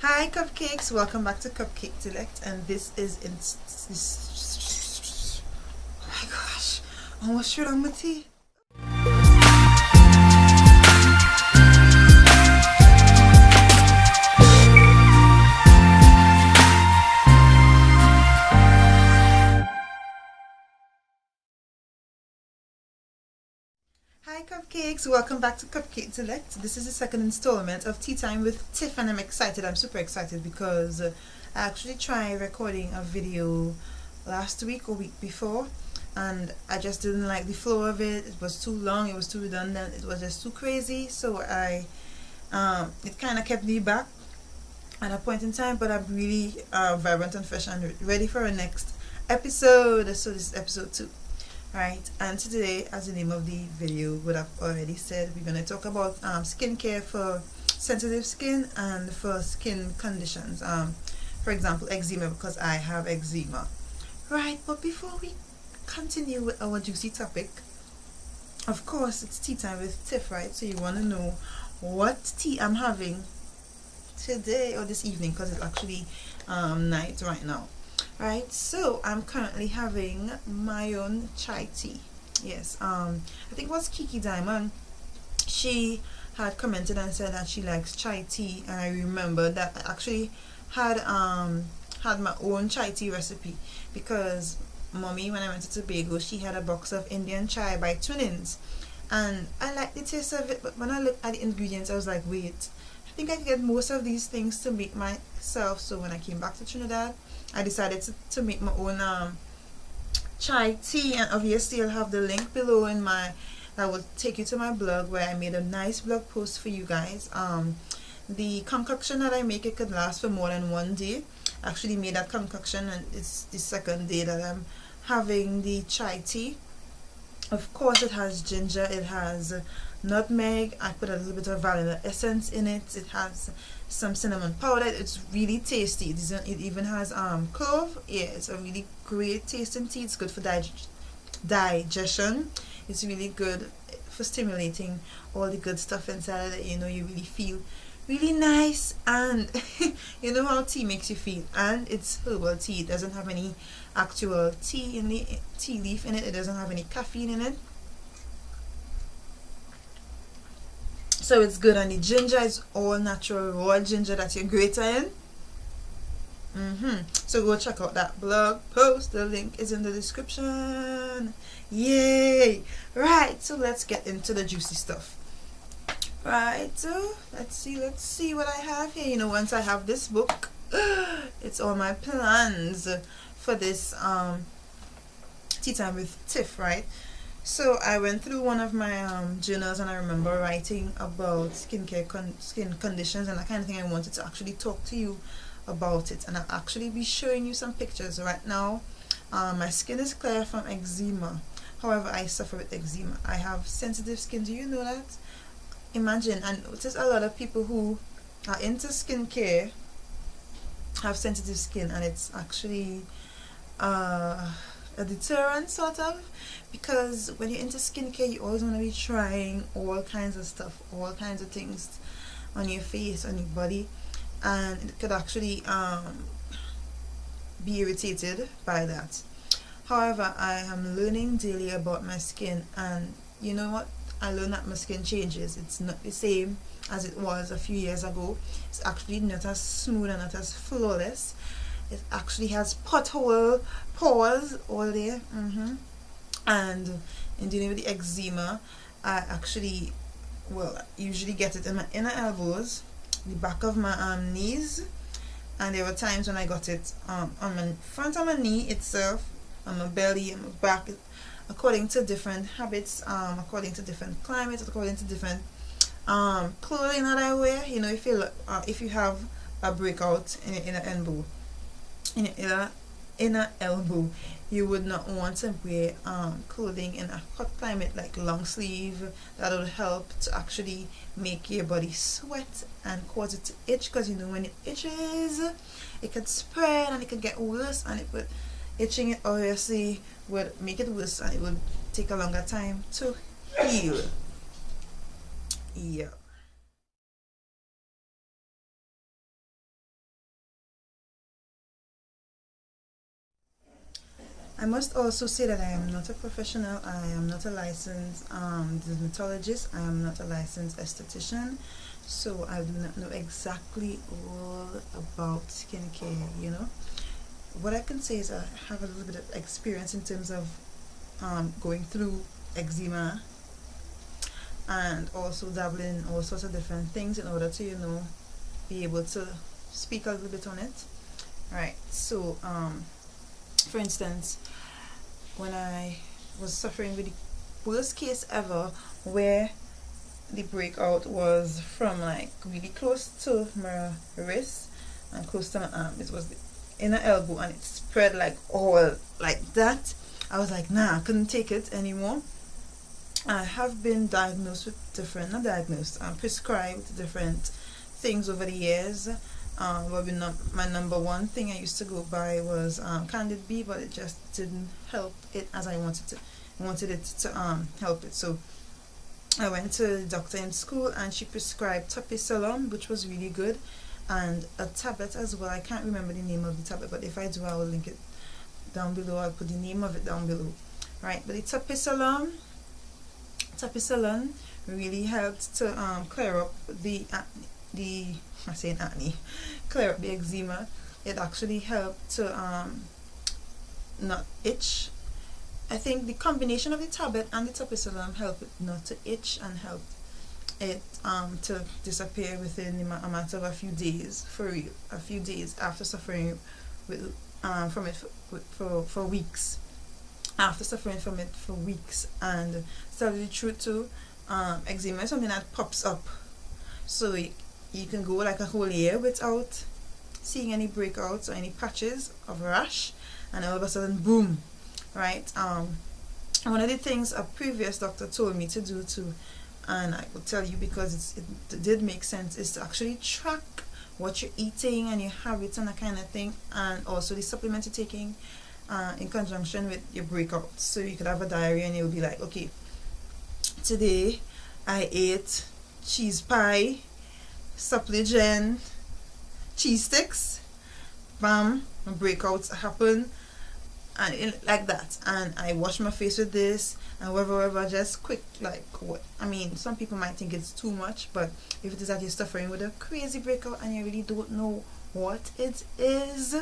Hi cupcakes, welcome back to CupcakeDelect, and this is oh my gosh, almost shit on my teeth. Hi cupcakes, welcome back to CupcakeDelect. This is the second installment of Tea Time with Tiff, and I'm super excited because I actually tried recording a video last week or week before, and I just didn't like the flow of it. It was too long, it was too redundant, it was just too crazy, so it kind of kept me back at a point in time, but I'm really vibrant and fresh and ready for our next episode. So this is episode 2. Right, and today, as the name of the video would have already said, we're going to talk about skincare for sensitive skin and for skin conditions. For example, eczema, because I have eczema. Right, but before we continue with our juicy topic, of course, it's tea time with Tiff, right? So you want to know what tea I'm having today or this evening, because it's actually night right now. Right, so I'm currently having my own chai tea. Yes, I think it was Kiki Diamond. She had commented and said that she likes chai tea, and I remember that I actually had my own chai tea recipe, because mommy, when I went to Tobago, she had a box of Indian chai by Twinings, and I liked the taste of it, but when I looked at the ingredients, I was like, wait, I think I can get most of these things to make myself. So when I came back to Trinidad, I decided to make my own chai tea, and obviously I'll have the link below that will take you to my blog, where I made a nice blog post for you guys. The concoction that I make, it could last for more than one day. I actually made that concoction, and it's the second day that I'm having the chai tea. Of course, it has ginger, it has nutmeg, I put a little bit of vanilla essence in it, it has some cinnamon powder. It's really tasty. It even has clove. Yeah, it's a really great tasting tea. It's good for digestion. It's really good for stimulating all the good stuff inside that, you really feel really nice, and you know how tea makes you feel. And it's herbal tea. It doesn't have any actual tea in the tea leaf in it. It doesn't have any caffeine in it, so it's good. And the ginger is all natural raw ginger that you're greater in. So go check out that blog post. The link is in the description. Yay! Right, so let's get into the juicy stuff. Right, so let's see what I have here. Once I have this book, it's all my plans for this tea time with Tiff, right? So I went through one of my journals, and I remember writing about skin conditions and that kind of thing. I wanted to actually talk to you about it, and I'll actually be showing you some pictures right now. My skin is clear from eczema. However, I suffer with eczema. I have sensitive skin. Do you know that? Imagine, and there's a lot of people who are into skincare have sensitive skin, and it's actually a deterrent, sort of, because when you're into skincare, you always want to be trying all kinds of stuff, all kinds of things on your face, on your body, and it could actually be irritated by that. However, I am learning daily about my skin, and you know what? I learned that my skin changes. It's not the same as it was a few years ago. It's actually not as smooth and not as flawless. It actually has pothole pores all there. And in dealing with the eczema, I actually, usually get it in my inner elbows, the back of my knees, and there were times when I got it on my front of my knee itself, on my belly, and my back, according to different habits, according to different climates, according to different clothing that I wear. If you have a breakout in your inner elbow, you would not want to wear clothing in a hot climate like long sleeve. That would help to actually make your body sweat and cause it to itch, because when it itches, it could spread and it could get worse, and itching it obviously would make it worse, and it would take a longer time to heal. Yeah. I must also say that I am not a professional. I am not a licensed dermatologist. I am not a licensed esthetician. So I do not know exactly all about skincare, you know. What I can say is I have a little bit of experience in terms of going through eczema, and also dabbling in all sorts of different things in order to, you know, be able to speak a little bit on it. Right, so for instance, when I was suffering with the worst case ever, where the breakout was from like really close to my wrist and close to my arm, it was the inner elbow, and it spread like all like that. I was like, nah, I couldn't take it anymore. I have been diagnosed with different, not diagnosed, prescribed different things over the years. My number one thing I used to go by was Candid B, but it just didn't help it as I wanted it to help it. So I went to the doctor in school, and she prescribed Topisolum, which was really good, and a tablet as well. I can't remember the name of the tablet, but if I do, I will link it down below. I'll put the name of it down below. Right, but the Topisolum really helped to clear up clear up the eczema. It actually helped to not itch. I think the combination of the tablet and the Topisolum helped it not to itch and helped it to disappear within a matter of a few days. For real, a few days after suffering with from it for weeks. After suffering from it for weeks, and to tell you the truth too, eczema is something that pops up, so you can go like a whole year without seeing any breakouts or any patches of rash, and all of a sudden, boom, right? One of the things a previous doctor told me to do too, and I will tell you because it did make sense, is to actually track what you're eating and your habits and that kind of thing, and also the supplements you're taking in conjunction with your breakouts. So you could have a diary and you'll be like, okay, today I ate cheese pie, supplement, cheese sticks, bam, my breakouts happen, and like that, and I wash my face with this, and whatever, just quick, like what I mean, some people might think it's too much, but if it is that you're suffering with a crazy breakout and you really don't know what it is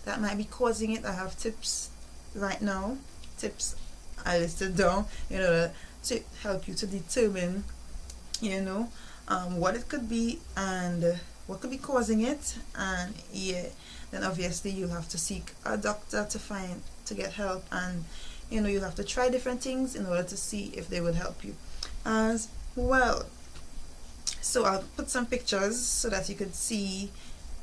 that might be causing it, I have tips right now, tips I listed down in order to help you to determine, you know, what it could be and what could be causing it, and yeah, then obviously you'll have to seek a doctor to get help, and you know, you'll have to try different things in order to see if they would help you as well. So I'll put some pictures so that you could see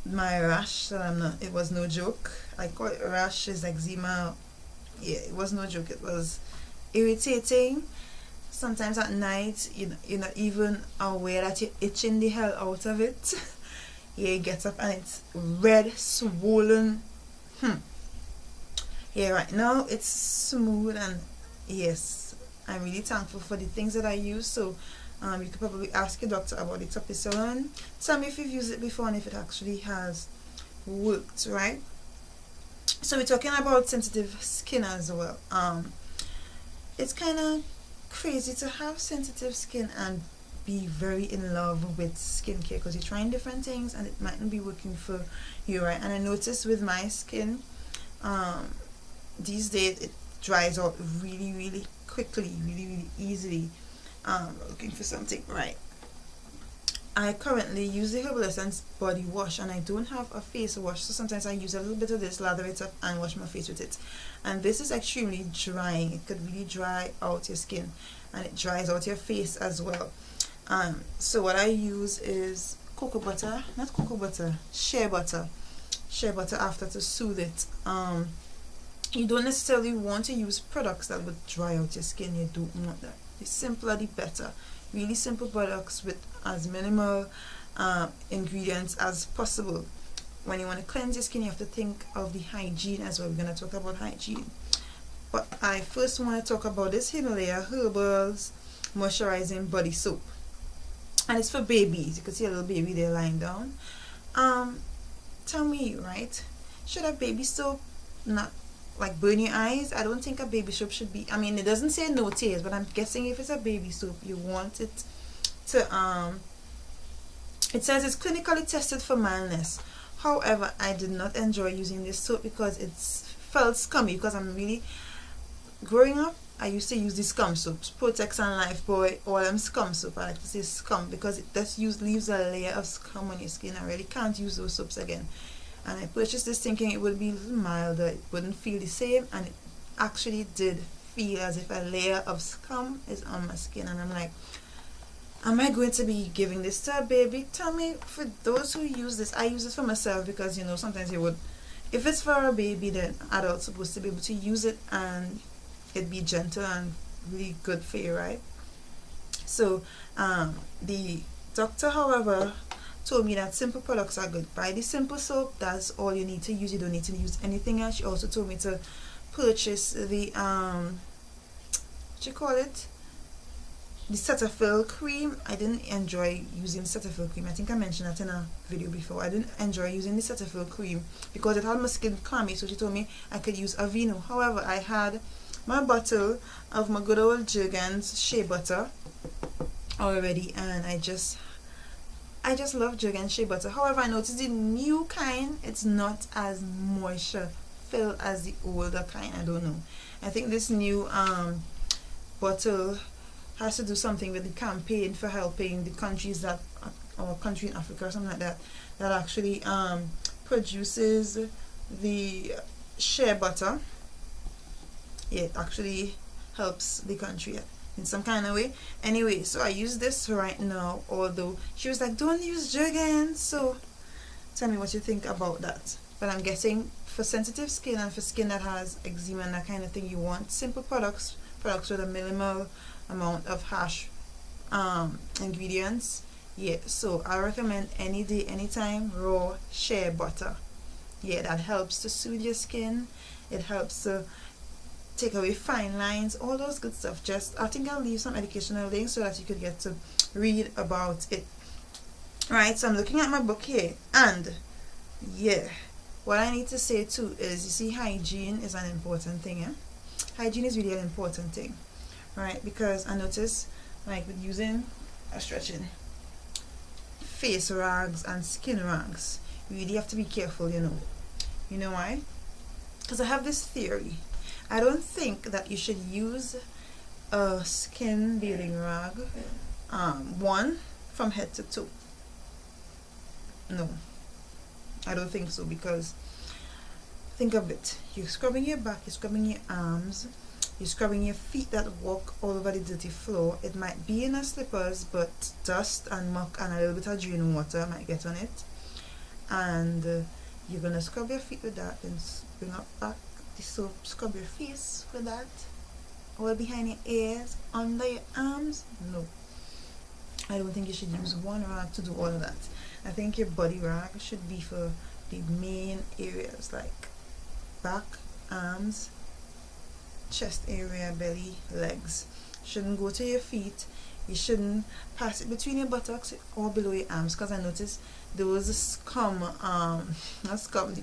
my rash. It was no joke. I call it rash, is eczema. Yeah, it was no joke. It was irritating. Sometimes at night, you're not even aware that you're itching the hell out of it. Yeah, you get up and it's red, swollen. Yeah, right now it's smooth, and yes, I'm really thankful for the things that I use. So you could probably ask your doctor about the Topisolum. Tell me if you've used it before and if it actually has worked, right? So we're talking about sensitive skin as well. It's kind of crazy to have sensitive skin and be very in love with skincare, because you're trying different things and it mightn't be working for you, right? And I noticed with my skin, these days it dries out really quickly, really easily. Looking for something, right? I currently use the Herbal Essence body wash, and I don't have a face wash, so sometimes I use a little bit of this, lather it up and wash my face with it, and this is extremely drying. It could really dry out your skin, and it dries out your face as well. So what I use is shea butter after to soothe it. You don't necessarily want to use products that would dry out your skin. You don't want that. The simpler the better. Really simple products with as minimal ingredients as possible. When you want to cleanse your skin, you have to think of the hygiene as well. We're going to talk about hygiene, but I first want to talk about this Himalaya Herbals moisturizing body soap, and it's for babies. You can see a little baby there lying down. Tell me, right, should a baby soap not like burn your eyes, I don't think a baby soap should be, I mean, it doesn't say no tears, but I'm guessing if it's a baby soap, you want it to it says it's clinically tested for mildness. However, I did not enjoy using this soap because it felt scummy, because I'm really, growing up I used to use the scum soaps, Protex and Lifebuoy, all them scum soap. I like to say scum because it just leaves a layer of scum on your skin. I really can't use those soaps again. And I purchased this thinking it would be a little milder, it wouldn't feel the same, and it actually did feel as if a layer of scum is on my skin. And I'm like, am I going to be giving this to a baby? Tell me, for those who use this, I use this for myself because, you know, sometimes you would, if it's for a baby, then adults supposed to be able to use it and it'd be gentle and really good for you, right? So the doctor, however, told me that simple products are good. Buy the simple soap, that's all you need to use. You don't need to use anything else. She also told me to purchase the what you call it, the Cetaphil cream. I didn't enjoy using Cetaphil cream. I think I mentioned that in a video before. I didn't enjoy using the Cetaphil cream because it had my skin clammy, so she told me I could use Aveeno. However, I had my bottle of my good old Jergens shea butter already, and I just love Jergens shea butter. However, I noticed the new kind, it's not as moisture filled as the older kind. I don't know. I think this new bottle has to do something with the campaign for helping the countries that, or country in Africa or something like that, that actually produces the shea butter. Yeah, it actually helps the country in some kind of way. Anyway, so I use this right now, although she was like, don't use Jergens. So tell me what you think about that. But I'm guessing for sensitive skin and for skin that has eczema and that kind of thing, you want simple products with a minimal amount of harsh ingredients. Yeah, so I recommend any day, anytime, raw shea butter. Yeah, that helps to soothe your skin. It helps to take away fine lines, all those good stuff. Just, I think I'll leave some educational links so that you could get to read about it. Right, so I'm looking at my book here, and yeah, what I need to say too is, you see, hygiene is an important thing. Hygiene is really an important thing, right? Because I notice, like with using stretching face rags and skin rags, you really have to be careful, you know. You know why? Because I have this theory. I don't think that you should use a skin bathing rag one from head to toe. No, I don't think so, because think of it. You're scrubbing your back, you're scrubbing your arms, you're scrubbing your feet that walk all over the dirty floor. It might be in a slippers, but dust and muck and a little bit of drain water might get on it. And you're going to scrub your feet with that, then bring up back the soap, scrub your face with that, all behind your ears, under your arms. No, I don't think you should use one rag to do all of that. I think your body rag should be for the main areas like back, arms, chest area, belly, legs. Shouldn't go to your feet. You shouldn't pass it between your buttocks or below your arms, because I noticed those scum, not scum,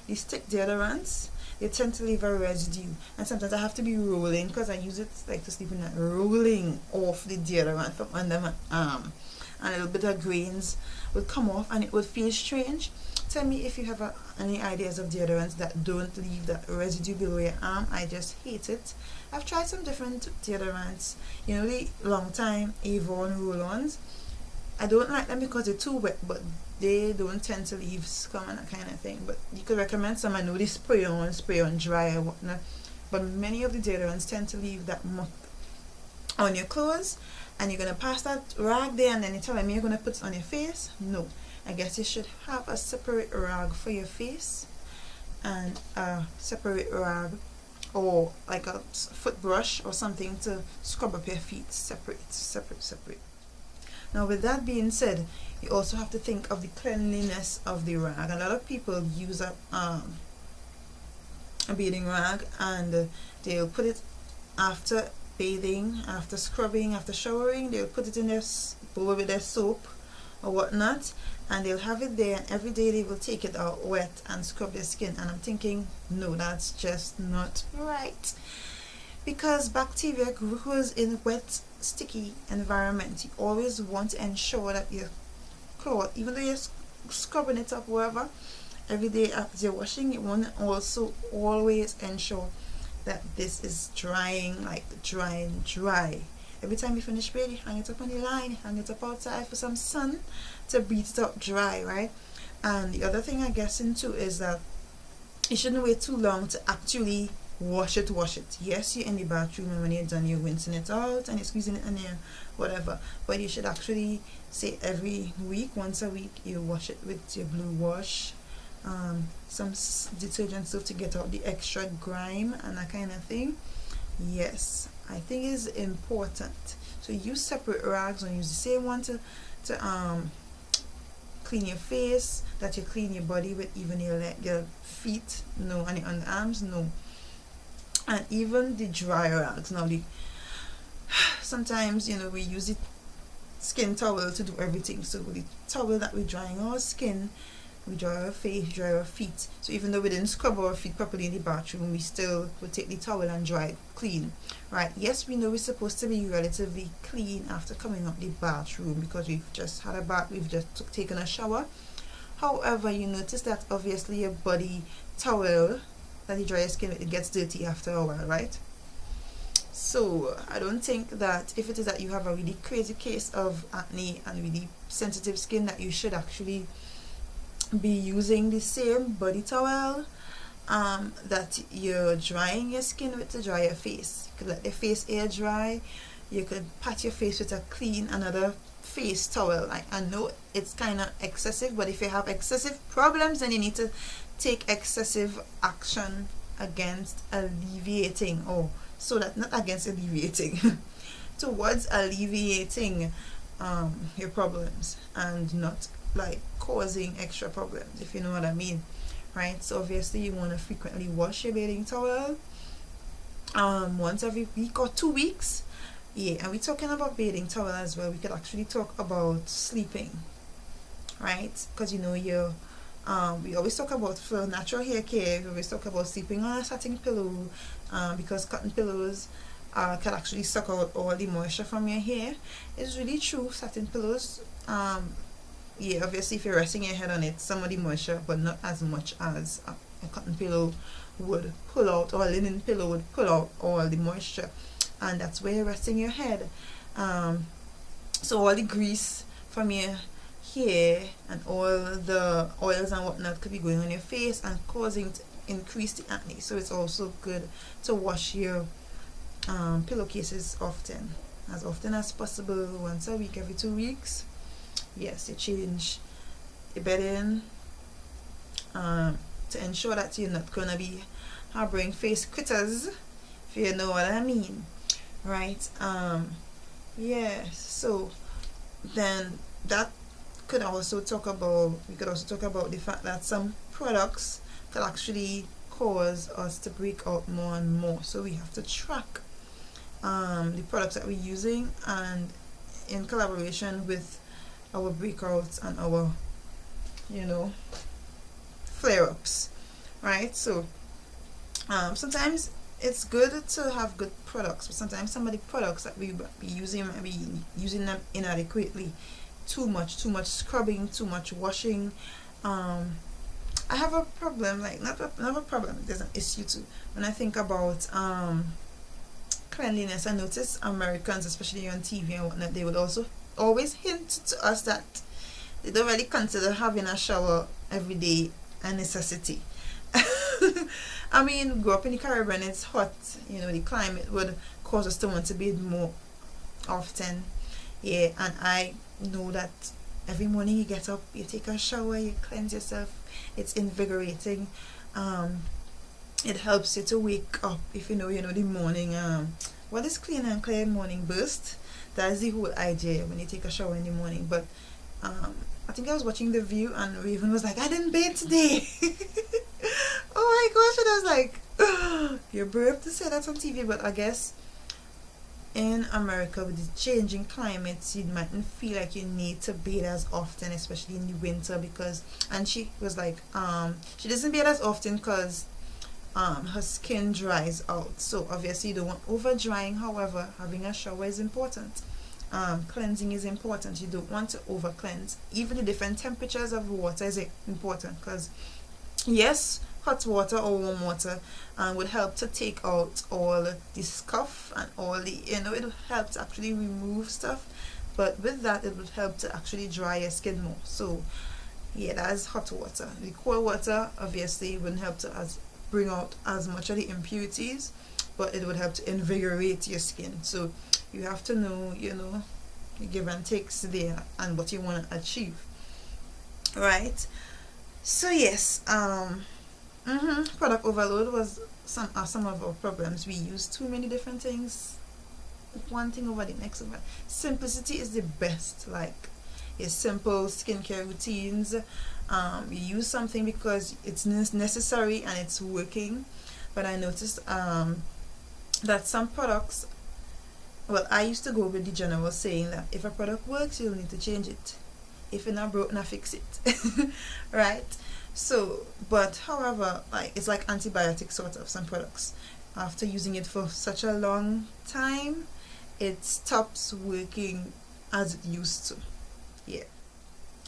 the stick deodorants, they tend to leave a residue, and sometimes I have to be rolling, because I use it like to sleep in, like rolling off the deodorant from under my arm, and a little bit of grains would come off and it would feel strange. Tell me if you have any ideas of deodorants that don't leave that residue below your arm. I just hate it. I've tried some different deodorants, you know, the long time Avon roll-ons. I don't like them because they're too wet, but they don't tend to leave scum and that kind of thing. But you could recommend some. I know they spray on dry or whatnot, but many of the deodorants tend to leave that muck on your clothes, and you're gonna pass that rag there, and then you're telling me you're gonna put it on your face? No, I guess you should have a separate rag for your face and a separate rag, or like a foot brush or something to scrub up your feet. Separate. Now, with that being said, you also have to think of the cleanliness of the rag. A lot of people use a bathing rag, and they'll put it after bathing, after scrubbing, after showering. They'll put it in their bowl with their soap or whatnot, and they'll have it there, and every day they will take it out wet and scrub their skin. And I'm thinking, no, that's just not right, because bacteria grows in wet, sticky environment. You always want to ensure that your cloth, even though you're scrubbing it up wherever every day after you're washing, you want to also always ensure that this is drying, like dry. Every time you finish bathing, you hang it up on the line, you hang it up outside for some sun to breathe it up dry, right? And the other thing I guess into is that you shouldn't wait too long to actually wash it. Yes, you're in the bathroom, and when you're done, you're rinsing it out and you're squeezing it in there, whatever, but you should actually say every week, once a week, you wash it with your blue wash, some detergent soap to get out the extra grime and that kind of thing. Yes, I think it's important. So use separate rags, and use the same one to clean your face that you clean your body with, even your feet, no, and your underarms, no. And even the dry rags. Now, sometimes, you know, we use the skin towel to do everything. So with the towel that we're drying our skin, we dry our face, dry our feet. So even though we didn't scrub our feet properly in the bathroom, we still would take the towel and dry it clean, right? Yes, we know we're supposed to be relatively clean after coming out the bathroom because we've just had a bath, we've just taken a shower. However, you notice that obviously your body towel that you dry your skin with, it gets dirty after a while, right? So I don't think that if it is that you have a really crazy case of acne and really sensitive skin, that you should actually be using the same body towel that you're drying your skin with to dry your face. You could let your face air dry. You could pat your face with a clean another face towel. Like, I know it's kind of excessive, but if you have excessive problems, then you need to take excessive action against alleviating, or so that not against alleviating towards alleviating your problems, and not like causing extra problems, if you know what I mean, right? So obviously you want to frequently wash your bathing towel once every week or 2 weeks. Yeah, and we're talking about bathing towel as well. We could actually talk about sleeping, right? Because you know, we always talk about, for natural hair care, we always talk about sleeping on a satin pillow, because cotton pillows can actually suck out all the moisture from your hair. It's really true. Satin pillows, yeah, obviously if you're resting your head on it, some of the moisture, but not as much as a cotton pillow would pull out, or a linen pillow would pull out all the moisture, and that's where you're resting your head. So all the grease from your hair and all the oils and whatnot could be going on your face and causing to increase the acne. So it's also good to wash your pillowcases as often as possible, once a week, every 2 weeks. Yes, you change your bedding to ensure that you're not gonna be harboring face critters, if you know what I mean, right? Yes, so then that could also talk about, we could also talk about the fact that some products could actually cause us to break out more and more. So we have to track the products that we're using, and in collaboration with our breakouts and our, you know, flare-ups, right? So sometimes it's good to have good products, but sometimes some of the products that we be using might be using them inadequately. Too much scrubbing, too much washing. I have a problem, like not a problem, there's an issue too. When I think about cleanliness, I notice Americans, especially on TV and whatnot, they would also always hint to us that they don't really consider having a shower every day a necessity. I mean, grew up in the Caribbean, it's hot, you know, the climate would cause us to want to bathe more often. Yeah, and I know that every morning you get up, you take a shower, you cleanse yourself, it's invigorating. It helps you to wake up, if you know the morning, what is clean and clear morning burst. That's the whole idea when you take a shower in the morning. But I think I was watching The View, and Raven was like, I didn't bathe today. Oh my gosh, and I was like, you're brave to say that on TV, but I guess in America with the changing climates, you mightn't feel like you need to bathe as often, especially in the winter, because, and she was like, she doesn't bathe as often because her skin dries out. So obviously you don't want over drying. However, having a shower is important. Cleansing is important. You don't want to over cleanse. Even the different temperatures of water is important, because yes, hot water or warm water would help to take out all the scuff and all the, it would help to actually remove stuff, but with that it would help to actually dry your skin more. So yeah, that is hot water. The cold water obviously wouldn't help to bring out as much of the impurities, but it would help to invigorate your skin. So you have to know, the give and takes there and what you want to achieve, right? So yes, product overload was some of our problems. We use too many different things, one thing over the next over. Simplicity is the best. Like your simple skincare routines, you use something because it's necessary and it's working. But I noticed that some products, well, I used to go with the general saying that if a product works, you'll need to change it. If it's not broke, not fix it. Right? So, but however, like it's like antibiotics sort of, some products. After using it for such a long time, it stops working as it used to. Yeah.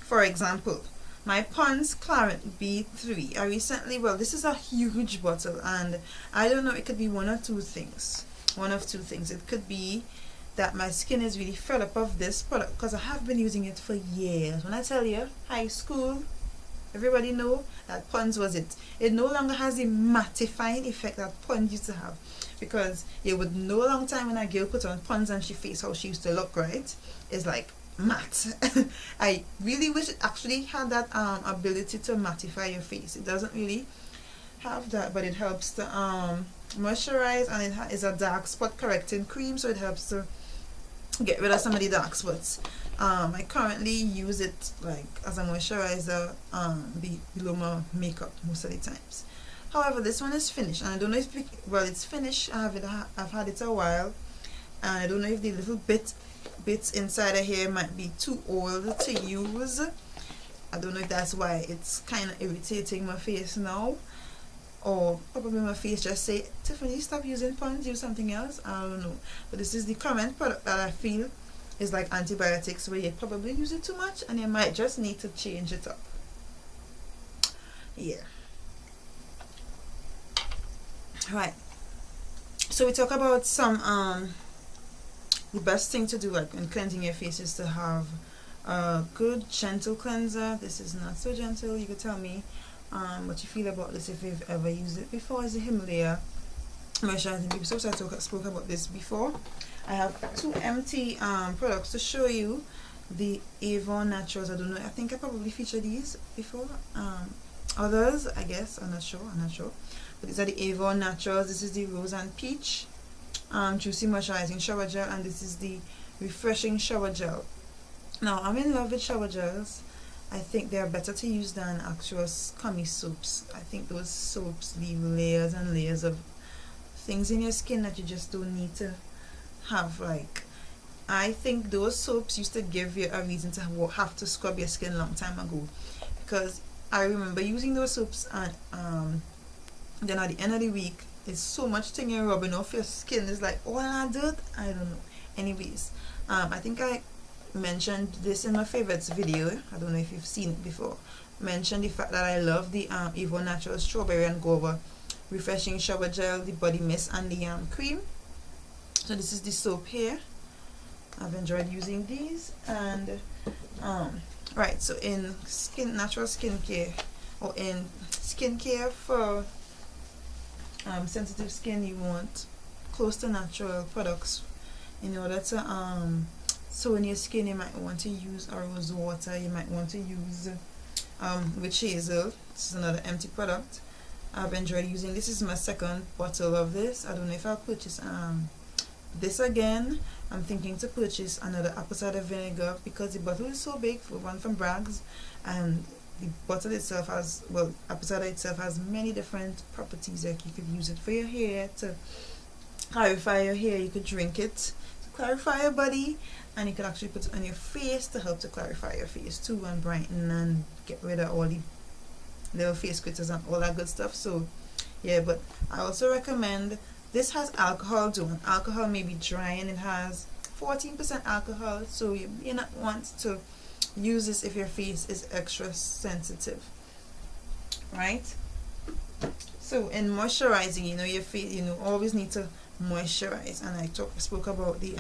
For example, my Pond's Clarent B3. I recently, well, this is a huge bottle, and I don't know, it could be one of two things. It could be that my skin is really fed up of this product because I have been using it for years. When I tell you, high school, everybody know that Pond's was it. It no longer has the mattifying effect that Pond used to have, because it would no long time when a girl put on Pond's and she face how she used to look, right? It's like matte. I really wish it actually had that ability to mattify your face. It doesn't really have that, but it helps to moisturize, and it is a dark spot correcting cream, so it helps to get rid of some of the dark spots. I currently use it like as a moisturizer below my makeup most of the times. However, this one is finished, and I don't know if it's finished. I've had it a while, and I don't know if the little bits inside of here might be too old to use. I don't know if that's why it's kind of irritating my face now, or probably my face just say, Tiffany, stop using Pond's, use something else. I don't know. But this is the current product that I feel is like antibiotics, where you probably use it too much and you might just need to change it up. Yeah. Right. So we talk about some the best thing to do like when cleansing your face is to have a good gentle cleanser. This is not so gentle. You could tell me what you feel about this if you've ever used it before. Is the Himalaya moisturizing baby soap. So I spoke about this before. I have two empty products to show you. The Avon Naturals. I don't know, I think I probably featured these before. Others, I guess, I'm not sure. But these are the Avon Naturals. This is the Rose and Peach Juicy Moisturizing Shower Gel, and this is the Refreshing Shower Gel. Now, I'm in love with shower gels. I think they are better to use than actual scummy soaps. I think those soaps leave layers and layers of things in your skin that you just don't need to have. Like, I think those soaps used to give you a reason to have to scrub your skin a long time ago, because I remember using those soaps, and then at the end of the week it's so much thing you're rubbing off your skin. It's like all I did, I don't know. Anyways, I think I mentioned this in my favorites video. I don't know if you've seen it before. Mentioned the fact that I love the Avon Natural Strawberry and Guava Refreshing Shower Gel, the body mist, and the cream. So this is the soap here. I've enjoyed using these. And right, so in natural skincare, or in skincare for sensitive skin, you want close to natural products. In order to so in your skin, you might want to use a rose water. You might want to use witch hazel. This is another empty product. I've enjoyed using this. Is my second bottle of this. I don't know if I'll purchase this again. I'm thinking to purchase another apple cider vinegar, because the bottle is so big, for one from Braids, and the bottle itself has, well, apple cider itself has many different properties. Like you could use it for your hair to clarify your hair. You could drink it clarify your body, and you can actually put it on your face to help to clarify your face too, and brighten and get rid of all the little face critters and all that good stuff. So yeah, but I also recommend this. Has alcohol too, and alcohol may be dry, and it has 14% alcohol, so you may not want to use this if your face is extra sensitive, right? So in moisturizing, you know, your face, you know, always need to moisturize. And I spoke about the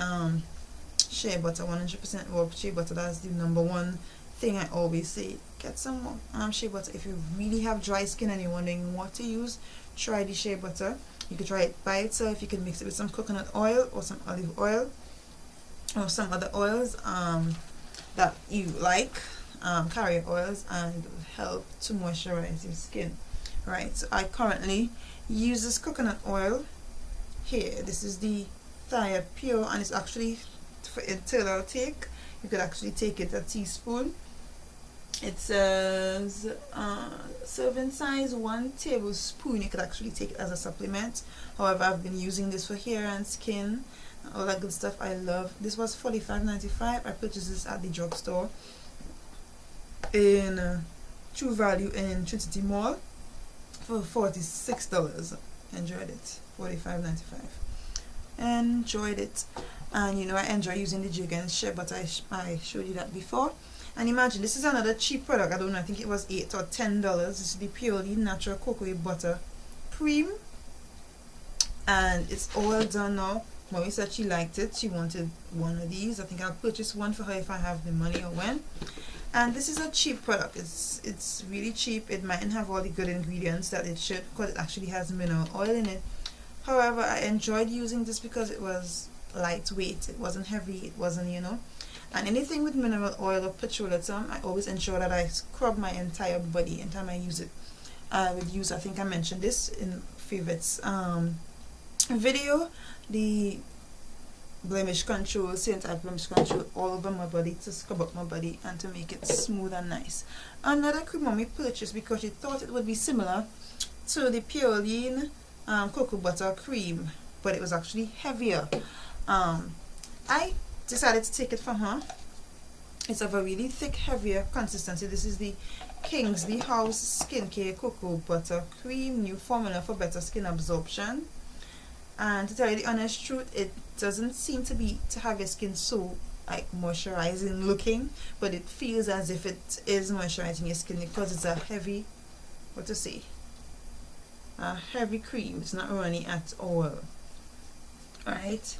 shea butter, 100% raw shea butter. That's the number one thing I always say. Get some shea butter. If you really have dry skin and you're wondering what to use, try the shea butter. You can try it by itself. You can mix it with some coconut oil or some olive oil or some other oils that you like, carrier oils, and it will help to moisturize your skin, right? So I currently use this coconut oil here. This is the Thaya Pure, and it's actually for internal take. You could actually take it a teaspoon. It says serving size 1 tablespoon. You could actually take it as a supplement. However, I've been using this for hair and skin, all that good stuff. I love this. Was $45.95. I purchased this at the drugstore in True Value in Trinity Mall for $46. Enjoyed it. $45.95. Enjoyed it. And you know, I enjoy using the jig and shea butter. I showed you that before. And imagine, this is another cheap product. I don't know, I think it was $8 or $10. This is the Purely Natural Cocoa Butter Cream, and it's all done now. Mommy said she liked it. She wanted one of these. I think I'll purchase one for her if I have the money or when. And this is a cheap product. It's really cheap. It mightn't have all the good ingredients that it should, because it actually has mineral oil in it. However, I enjoyed using this because it was lightweight. It wasn't heavy. It wasn't, you know. And anything with mineral oil or petroleum, I always ensure that I scrub my entire body anytime I use it. I would use, I think I mentioned this in favorites video, the blemish control, same type blemish control all over my body to scrub up my body and to make it smooth and nice. Another cream Mommy purchased because she thought it would be similar to the Purely Cocoa Butter Cream, but it was actually heavier. I decided to take it from her. It's of a really thick, heavier consistency. This is the Kingsley House Skincare Cocoa Butter Cream, new formula for better skin absorption. And to tell you the honest truth, it doesn't seem to have your skin so like moisturizing looking, but it feels as if it is moisturizing your skin because it's a heavy, what to say, a heavy cream. It's not runny at all, right?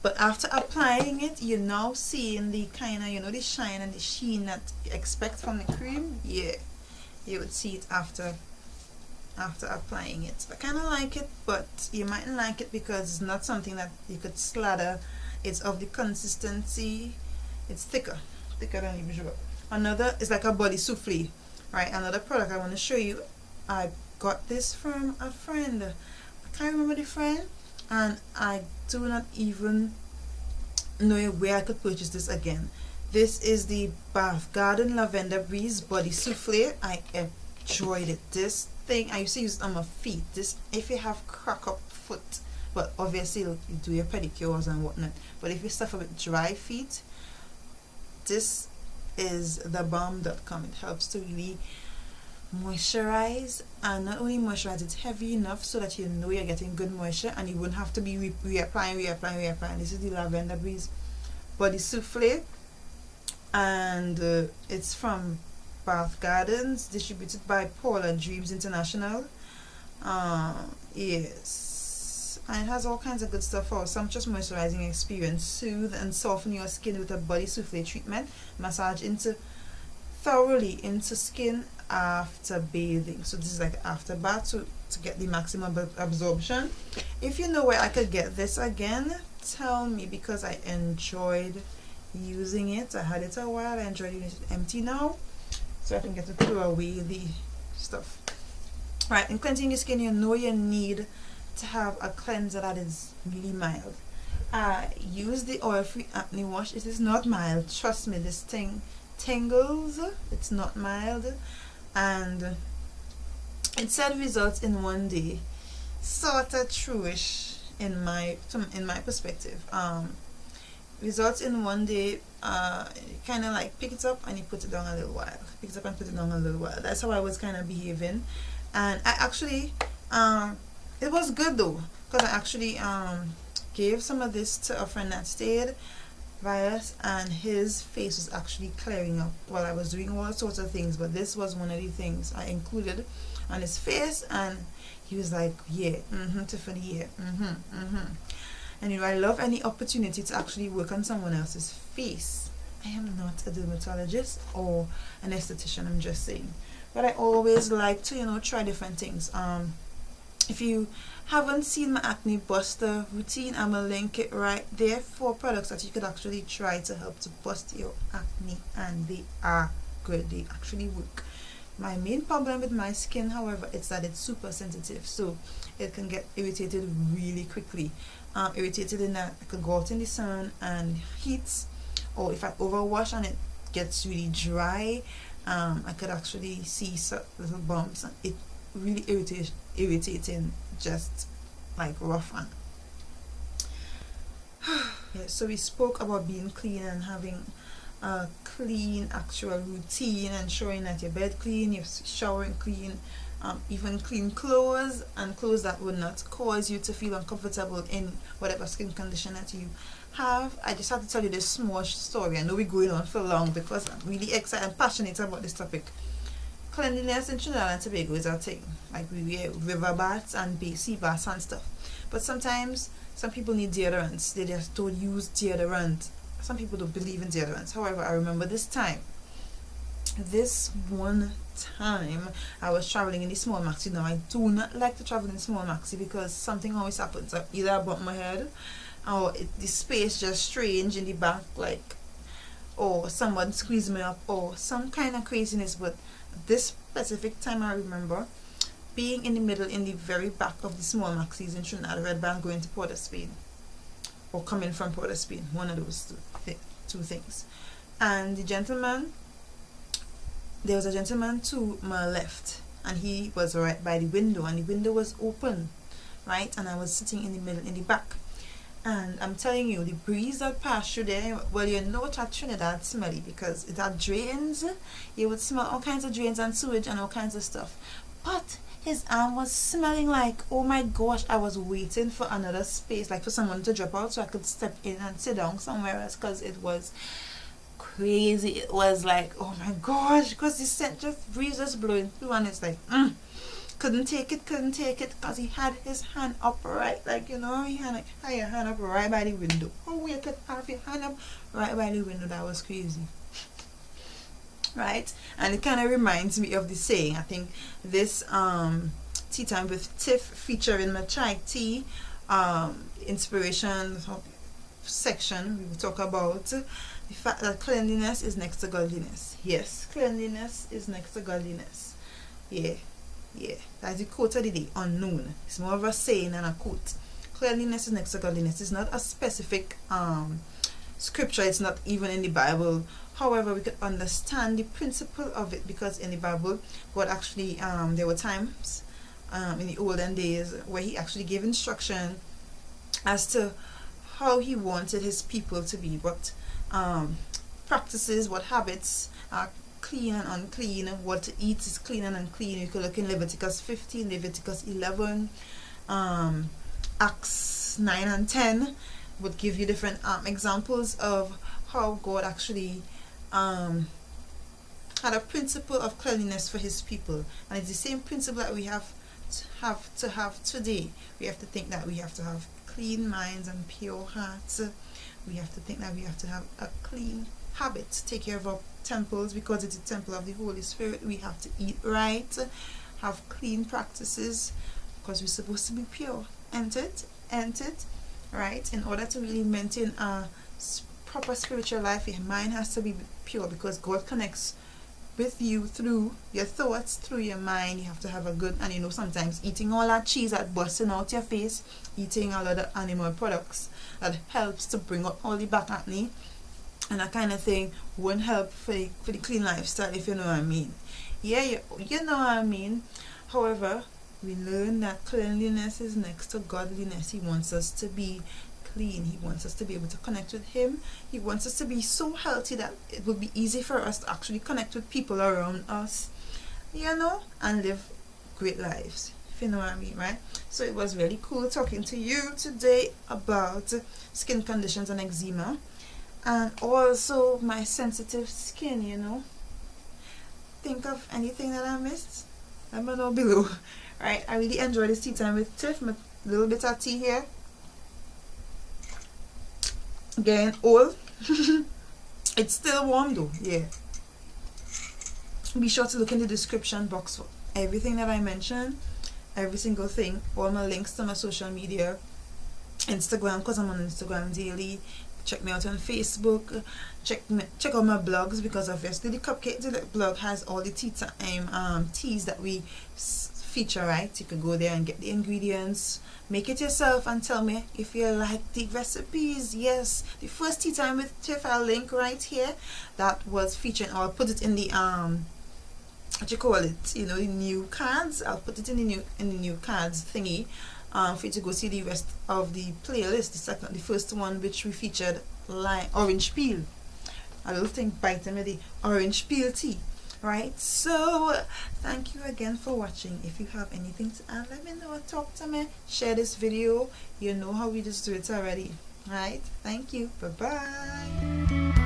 But after applying it, you're now seeing the kind of, you know, the shine and the sheen that you expect from the cream. Yeah, you would see it after applying it. I kind of like it, but you mightn't like it because it's not something that you could slather. It's of the consistency. It's thicker than usual. Another is like a body souffle, right? Another product I want to show you. I got this from a friend. I can't remember the friend, and I do not even know where I could purchase this again. This is the Bath Garden Lavender Breeze Body Souffle. I enjoyed it. This thing, I used to use it on my feet. This, if you have crack up foot, but obviously you do your pedicures and whatnot, but if you suffer with dry feet, this is the bomb.com. It helps to really moisturize, and not only moisturize, it's heavy enough so that you know you're getting good moisture and you won't have to be reapplying. This is the Lavender Breeze Body Souffle, and it's from Bath Gardens, distributed by Paula Dreams International. Yes, and it has all kinds of good stuff for sumptuous moisturizing experience. Soothe and soften your skin with a body souffle treatment. Massage thoroughly into skin after bathing. So this is like after bath, so to get the maximum absorption. If you know where I could get this again, tell me, because I enjoyed using it. I had it a while. I enjoyed using it. Empty now, so I can get to throw away the stuff. Right, in cleansing your skin, you know you need to have a cleanser that is really mild. Use the oil-free acne wash. It is not mild, trust me. This thing tingles. It's not mild, and it said results in 1 day. Sort of true-ish in my perspective. results in one day, kind of like pick it up and you put it down a little while, pick it up and put it down a little while. That's how I was kind of behaving. And I actually it was good though, because I actually gave some of this to a friend that stayed by us, and his face was actually clearing up while I was doing all sorts of things, but this was one of the things I included on his face, and he was like, yeah, Tiffany, yeah, And you know, I love any opportunity to actually work on someone else's face. I am not a dermatologist or an esthetician, I'm just saying, but I always like to, you know, try different things. If you haven't seen my acne buster routine, I'm gonna link it right there for products that you could actually try to help to bust your acne, and they are good, they actually work. My main problem with my skin, however, is that it's super sensitive, so it can get irritated really quickly. Irritated in that I could go out in the sun and heat, or if I overwash and it gets really dry, I could actually see some little bumps, and it really irritating, just like rough one. Yeah, so we spoke about being clean and having a clean actual routine, and ensuring that your bed clean, you're showering clean, even clean clothes, and clothes that will not cause you to feel uncomfortable in whatever skin condition that you have. I just have to tell you this small story. I know we're going on for long because I'm really excited and passionate about this topic. Cleanliness in Trinidad and Tobago is our thing. Like, we wear river baths and sea baths and stuff. But sometimes some people need deodorants. They just don't use deodorant. Some people don't believe in deodorants. However, I remember this one time I was traveling in the small maxi. Now, I do not like to travel in small maxi because something always happens. Either I bump my head, or the space just strange in the back, like, or someone squeeze me up, or some kind of craziness. But this specific time, I remember being in the middle, in the very back of the small maxis in Trinidad, Red Band, going to Port of Spain, or coming from Port of Spain, one of those two things. And there was a gentleman to my left, and he was right by the window, and the window was open, right, and I was sitting in the middle, in the back. And I'm telling you, the breeze that passed through there, well, you know that Trinidad smelly because it had drains. You would smell all kinds of drains and sewage and all kinds of stuff. But his arm was smelling like, oh my gosh, I was waiting for another space, like for someone to drop out so I could step in and sit down somewhere else, because it was crazy. It was like, oh my gosh, because the scent just breeze just blowing through, and it's like, couldn't take it, because he had his hand up right, like, you know, he had your hand up right by the window. Oh, you could have your hand up right by the window. That was crazy, right? And it kind of reminds me of the saying, I think this Tea Time with Tiff featuring my chai tea inspiration section, we will talk about the fact that cleanliness is next to godliness. Yes, cleanliness is next to godliness. Yeah, that's the quote of the day, unknown. It's more of a saying than a quote. Cleanliness is next to godliness. It's not a specific scripture. It's not even in the Bible. However, we could understand the principle of it, because in the Bible, God actually, there were times in the olden days where he actually gave instruction as to how he wanted his people to be, what practices, what habits are clean and unclean, what to eat is clean and unclean. You could look in Leviticus 15, Leviticus 11, Acts 9 and 10 would give you different examples of how God actually had a principle of cleanliness for his people, and it's the same principle that we have to have today. We have to think that we have to have clean minds and pure hearts. We have to think that we have to have a clean habit, take care of our temples, because it's a temple of the Holy Spirit. We have to eat right, have clean practices, because we're supposed to be pure. Enter it, right? In order to really maintain a proper spiritual life, your mind has to be pure, because God connects with you through your thoughts, through your mind. You have to have a good, and you know, sometimes eating all that cheese that busting out your face, eating a lot of animal products that helps to bring up all the back acne and that kind of thing won't help for the clean lifestyle, if you know what I mean. Yeah, you know what I mean. However, we learn that cleanliness is next to godliness. He wants us to be clean. He wants us to be able to connect with him. He wants us to be so healthy that it would be easy for us to actually connect with people around us, you know, and live great lives, if you know what I mean, right? So it was really cool talking to you today about skin conditions and eczema, and also my sensitive skin, you know. Think of anything that I missed, let me know below. Right, I really enjoyed this tea time with Tiff. My little bit of tea here, getting old. It's still warm though, yeah. Be sure to look in the description box for everything that I mentioned, every single thing, all my links to my social media, Instagram, because I'm on Instagram daily. Check me out on Facebook. Check out my blogs, because obviously the CupcakeDelect blog has all the tea time teas that we feature, right? You can go there and get the ingredients, make it yourself, and tell me if you like the recipes. Yes, the first tea time with Tiff, I'll link right here, that was featured. I'll put it in the what you call it, you know, the new cards. I'll put it in the new cards thingy, for you to go see the rest of the playlist. The first one, which we featured orange peel, a little thing biting with the orange peel tea, right? So thank you again for watching. If you have anything to add, let me know, talk to me, share this video. You know how we just do it already, right? Thank you, bye bye.